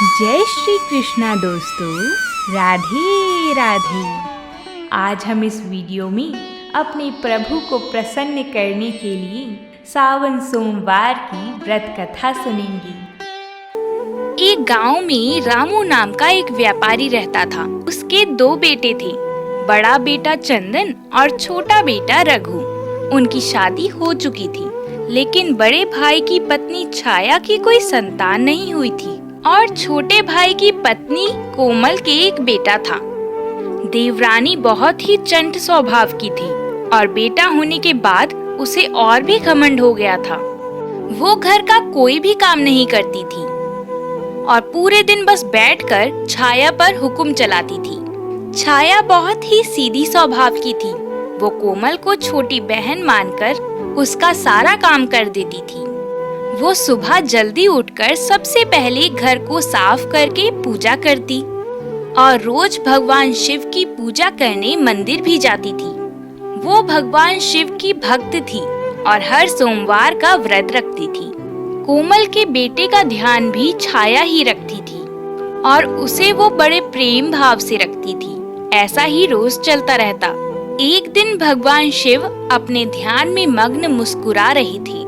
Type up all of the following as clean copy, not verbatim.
जय श्री कृष्णा दोस्तों, राधे राधे। आज हम इस वीडियो में अपने प्रभु को प्रसन्न करने के लिए सावन सोमवार की व्रत कथा सुनेंगे। एक गांव में रामू नाम का एक व्यापारी रहता था। उसके दो बेटे थे, बड़ा बेटा चंदन और छोटा बेटा रघु। उनकी शादी हो चुकी थी, लेकिन बड़े भाई की पत्नी छाया की कोई संतान नहीं हुई थी और छोटे भाई की पत्नी कोमल के एक बेटा था। देवरानी बहुत ही चंट स्वभाव की थी और बेटा होने के बाद उसे और भी घमंड हो गया था। वो घर का कोई भी काम नहीं करती थी और पूरे दिन बस बैठकर छाया पर हुक्म चलाती थी। छाया बहुत ही सीधी स्वभाव की थी। वो कोमल को छोटी बहन मानकर उसका सारा काम कर देती थी। वो सुबह जल्दी उठकर सबसे पहले घर को साफ करके पूजा करती और रोज भगवान शिव की पूजा करने मंदिर भी जाती थी। वो भगवान शिव की भक्त थी और हर सोमवार का व्रत रखती थी। कोमल के बेटे का ध्यान भी छाया ही रखती थी और उसे वो बड़े प्रेम भाव से रखती थी। ऐसा ही रोज चलता रहता। एक दिन भगवान शिव अपने ध्यान में मग्न मुस्कुरा रही थी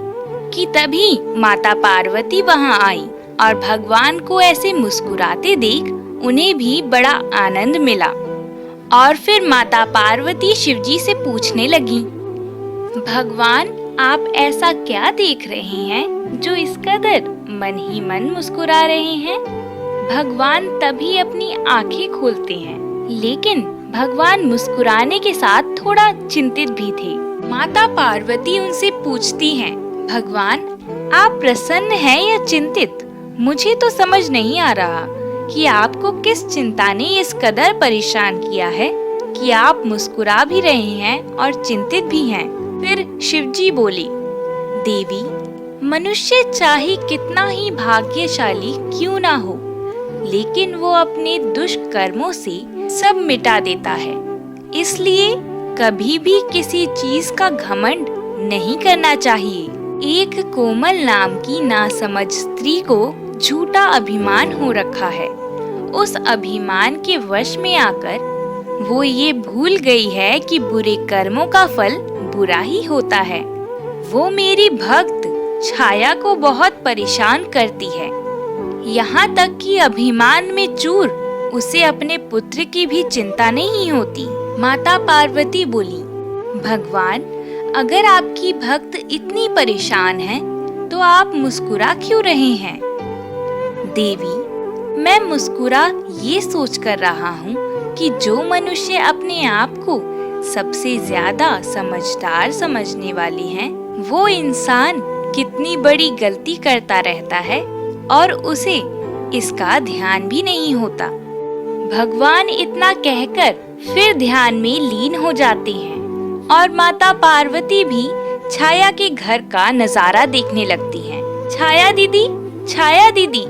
कि तभी माता पार्वती वहां आई और भगवान को ऐसे मुस्कुराते देख उन्हें भी बड़ा आनंद मिला। और फिर माता पार्वती शिवजी से पूछने लगी, भगवान आप ऐसा क्या देख रहे हैं जो इस कदर मन ही मन मुस्कुरा रहे हैं? भगवान तभी अपनी आंखें खोलते हैं, लेकिन भगवान मुस्कुराने के साथ थोड़ा चिंतित भी थे। माता पार्वती उनसे पूछती हैं, भगवान आप प्रसन्न हैं या चिंतित? मुझे तो समझ नहीं आ रहा कि आपको किस चिंता ने इस कदर परेशान किया है कि आप मुस्कुरा भी रहे हैं और चिंतित भी हैं। फिर शिवजी बोले, देवी मनुष्य चाहे कितना ही भाग्यशाली क्यों ना हो, लेकिन वो अपने दुष्कर्मों से सब मिटा देता है। इसलिए कभी भी किसी चीज का घमंड नहीं करना चाहिए। एक कोमल नाम की नासमझ स्त्री को झूठा अभिमान हो रखा है। उस अभिमान के वश में आकर वो ये भूल गई है कि बुरे कर्मों का फल बुरा ही होता है। वो मेरी भक्त छाया को बहुत परेशान करती है, यहाँ तक कि अभिमान में चूर उसे अपने पुत्र की भी चिंता नहीं होती। माता पार्वती बोली, भगवान अगर आपकी भक्त इतनी परेशान है तो आप मुस्कुरा क्यों रहे हैं? देवी मैं मुस्कुरा ये सोच कर रहा हूँ कि जो मनुष्य अपने आप को सबसे ज्यादा समझदार समझने वाले हैं, वो इंसान कितनी बड़ी गलती करता रहता है और उसे इसका ध्यान भी नहीं होता। भगवान इतना कहकर फिर ध्यान में लीन हो जाते हैं और माता पार्वती भी छाया के घर का नजारा देखने लगती हैं। छाया दीदी,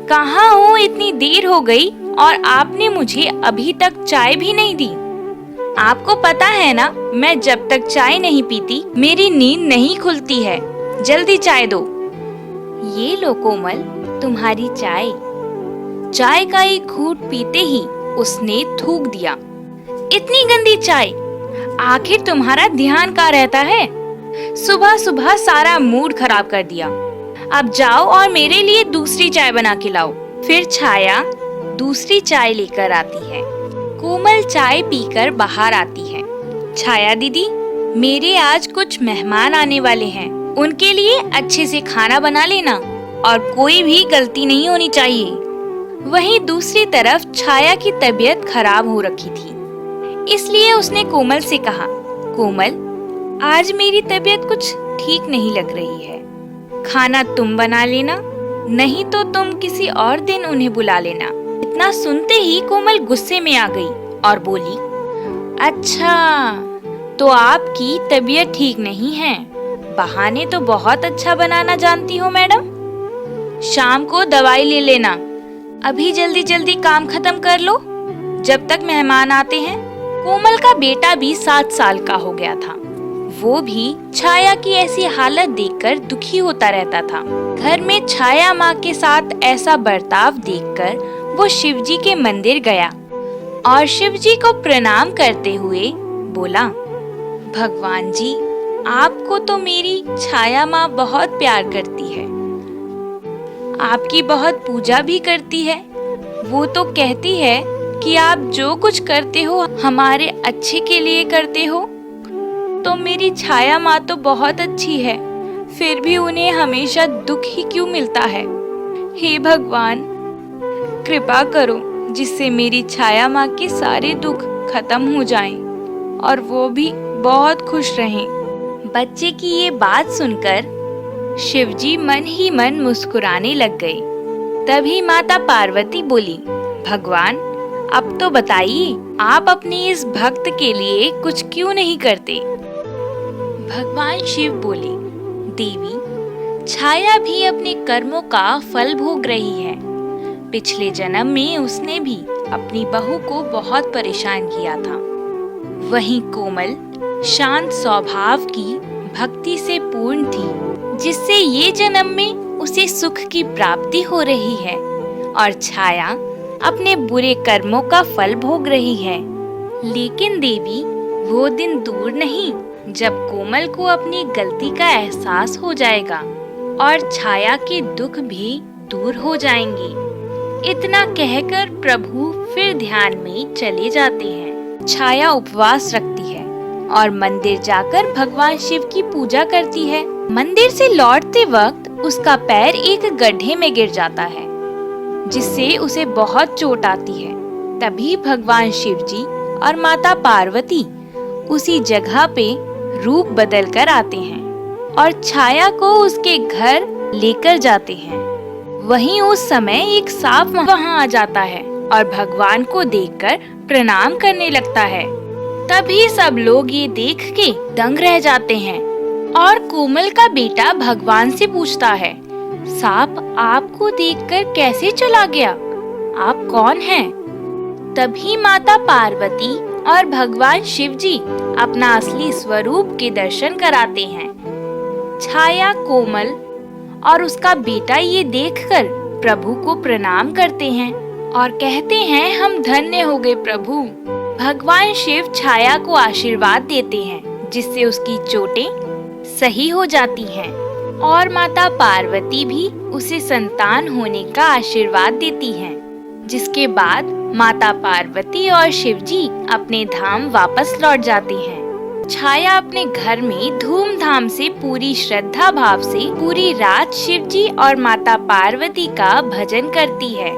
कहाँ हो? इतनी देर हो गई और आपने मुझे अभी तक चाय भी नहीं दी। आपको पता है ना, मैं जब तक चाय नहीं पीती मेरी नींद नहीं खुलती है। जल्दी चाय दो। ये लो कोमल तुम्हारी चाय। चाय का एक घूंट पीते ही उसने थूक दिया, इतनी गंदी चाय, आखिर तुम्हारा ध्यान कहाँ रहता है? सुबह सुबह सारा मूड खराब कर दिया। अब जाओ और मेरे लिए दूसरी चाय बना के लाओ। फिर छाया दूसरी चाय लेकर आती है। कोमल चाय पीकर बाहर आती है। छाया दीदी मेरे आज कुछ मेहमान आने वाले हैं, उनके लिए अच्छे से खाना बना लेना और कोई भी गलती नहीं होनी चाहिए। वहीं दूसरी तरफ छाया की तबीयत खराब हो रखी थी, इसलिए उसने कोमल से कहा, कोमल आज मेरी तबीयत कुछ ठीक नहीं लग रही है, खाना तुम बना लेना, नहीं तो तुम किसी और दिन उन्हें बुला लेना। इतना सुनते ही कोमल गुस्से में आ गई और बोली, अच्छा तो आपकी तबीयत ठीक नहीं है, बहाने तो बहुत अच्छा बनाना जानती हो मैडम। शाम को दवाई ले लेना, अभी जल्दी जल्दी काम खत्म कर लो जब तक मेहमान आते हैं। कोमल का बेटा भी 7 साल का हो गया था। वो भी छाया की ऐसी हालत देखकर दुखी होता रहता था। घर में छाया माँ के साथ ऐसा बर्ताव देखकर वो शिवजी के मंदिर गया और शिवजी को प्रणाम करते हुए बोला, भगवान जी, आपको तो मेरी छाया माँ बहुत प्यार करती है, आपकी बहुत पूजा भी करती है। वो तो कहती है कि आप जो कुछ करते हो हमारे अच्छे के लिए करते हो। तो मेरी छाया माँ तो बहुत अच्छी है, फिर भी उन्हें हमेशा दुख ही क्यों मिलता है? हे भगवान, कृपा करो जिससे मेरी छाया माँ के सारे दुख खत्म हो जाएं और वो भी बहुत खुश रहें। बच्चे की ये बात सुनकर शिवजी मन ही मन मुस्कुराने लग गए। तभी माता पार्वती बोली, भगवान, अब तो बताइए, आप अपनी इस भक्त के लिए कुछ क्यों नहीं करते? भगवान शिव बोले, देवी, छाया भी अपने कर्मों का फल भोग रही है। पिछले जन्म में उसने भी अपनी बहू को बहुत परेशान किया था। वहीं कोमल शांत स्वभाव की भक्ति से पूर्ण थी, जिससे ये जन्म में उसे सुख की प्राप्ति हो रही है और छाया अपने बुरे कर्मों का फल भोग रही है। लेकिन देवी, वो दिन दूर नहीं जब कोमल को अपनी गलती का एहसास हो जाएगा और छाया के दुख भी दूर हो जाएंगे। इतना कहकर प्रभु फिर ध्यान में चले जाते हैं। छाया उपवास रखती है और मंदिर जाकर भगवान शिव की पूजा करती है। मंदिर से लौटते वक्त उसका पैर एक गड्ढे में गिर जाता है, जिससे उसे बहुत चोट आती है। तभी भगवान शिवजी और माता पार्वती उसी जगह पे रूप बदल कर आते हैं और छाया को उसके घर लेकर जाते हैं। वहीं उस समय एक सांप वहां आ जाता है और भगवान को देखकर प्रणाम करने लगता है। तभी सब लोग ये देख के दंग रह जाते हैं और कोमल का बेटा भगवान से पूछता है, सांप आपको देखकर कैसे चला गया? आप कौन हैं? तभी माता पार्वती और भगवान शिवजी अपना असली स्वरूप के दर्शन कराते हैं। छाया, कोमल और उसका बेटा ये देखकर प्रभु को प्रणाम करते हैं और कहते हैं, हम धन्य हो गए प्रभु। भगवान शिव छाया को आशीर्वाद देते हैं, जिससे उसकी चोटें सही हो जाती हैं और माता पार्वती भी उसे संतान होने का आशीर्वाद देती हैं। जिसके बाद माता पार्वती और शिवजी अपने धाम वापस लौट जाते हैं। छाया अपने घर में धूमधाम से पूरी श्रद्धा भाव से पूरी रात शिवजी और माता पार्वती का भजन करती है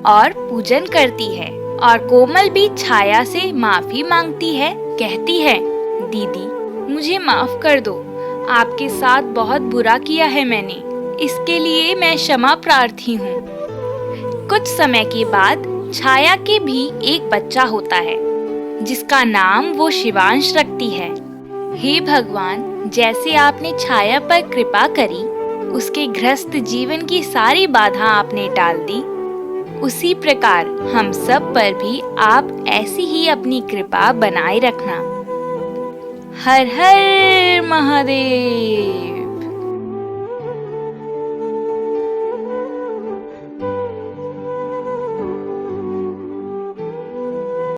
और पूजन करती है और कोमल भी छाया से माफी मांगती है। कहती है, दीदी, मुझे माफ कर दो, आपके साथ बहुत बुरा किया है मैंने, इसके लिए मैं क्षमा प्रार्थी हूँ। कुछ समय के बाद छाया के भी एक बच्चा होता है, जिसका नाम वो शिवांश रखती है। हे भगवान, जैसे आपने छाया पर कृपा करी, उसके गृहस्थ जीवन की सारी बाधा आपने टाल दी, उसी प्रकार हम सब पर भी आप ऐसी ही अपनी कृपा बनाए रखना। हर हर महादेव।